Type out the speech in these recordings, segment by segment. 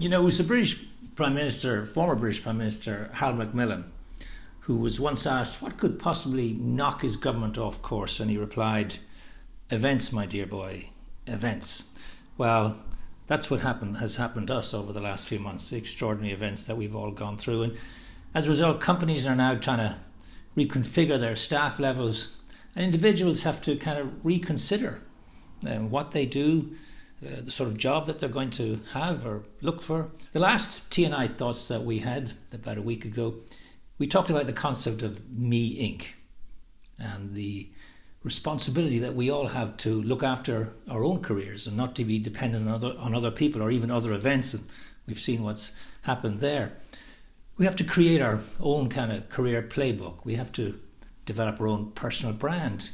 It was the British Prime Minister, former British Prime Minister Hal Macmillan, who was once asked what could possibly knock his government off course, and he replied, "Events, my dear boy, events." Well, that's what has happened to us over the last few months, the extraordinary events that we've all gone through. And as a result, companies are now trying to reconfigure their staff levels, and individuals have to kind of reconsider what they do, the sort of job that they're going to have or look for. The last TNI Thoughts that we had about a week ago, we talked about the concept of Me Inc. and the responsibility that we all have to look after our own careers and not to be dependent on other people or even other events. And we've seen what's happened there. We have to create our own kind of career playbook. We have to develop our own personal brand.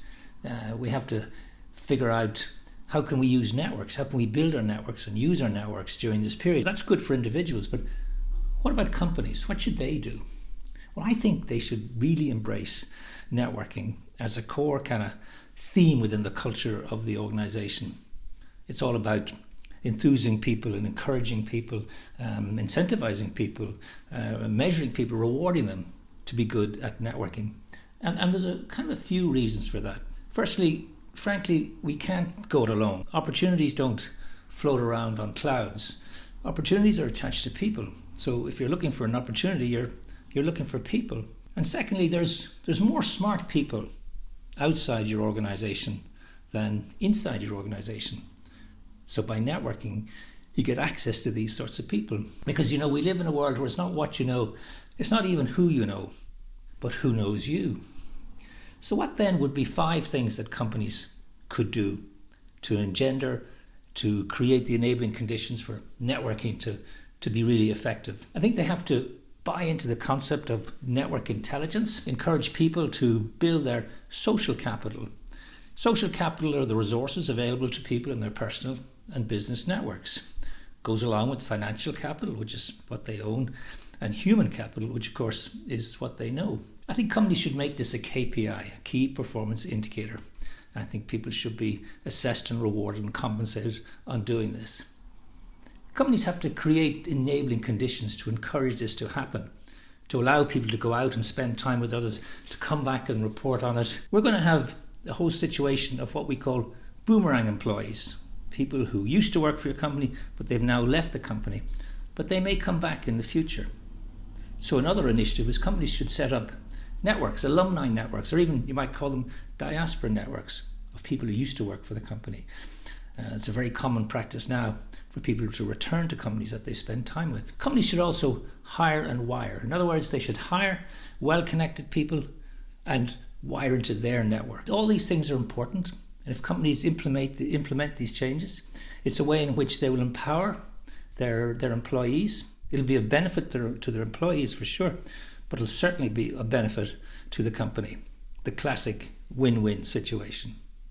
We have to figure out how can we use networks, how can we build our networks and use our networks during this period. That's good for individuals, but what about companies? What should they do? Well, I think they should really embrace networking as a core kind of theme within the culture of the organization. It's all about enthusing people and encouraging people, incentivizing people, measuring people, rewarding them to be good at networking. And there's a kind of a few reasons for that. Firstly, frankly, we can't go it alone. Opportunities don't float around on clouds. Opportunities are attached to people. So if you're looking for an opportunity, you're looking for people. And secondly, there's more smart people outside your organization than inside your organization. So by networking, you get access to these sorts of people. Because, we live in a world where it's not what you know, it's not even who you know, but who knows you. So what then would be 5 things that companies could do to engender, to create the enabling conditions for networking to be really effective? I think they have to buy into the concept of network intelligence, encourage people to build their social capital. Social capital are the resources available to people in their personal and business networks. Goes along with financial capital, which is what they own, and human capital, which of course is what they know. I think companies should make this a KPI, a key performance indicator. I think people should be assessed and rewarded and compensated on doing this. Companies have to create enabling conditions to encourage this to happen, to allow people to go out and spend time with others, to come back and report on it. We're going to have a whole situation of what we call boomerang employees, people who used to work for your company, but they've now left the company, but they may come back in the future. So another initiative is companies should set up networks, alumni networks, or even you might call them diaspora networks of people who used to work for the company. It's a very common practice now for people to return to companies that they spend time with. Companies should also hire and wire. In other words, they should hire well-connected people and wire into their network. All these things are important, and if companies implement these changes, it's a way in which they will empower their employees. It'll be of benefit to their employees for sure, but it'll certainly be a benefit to the company. The classic win-win situation.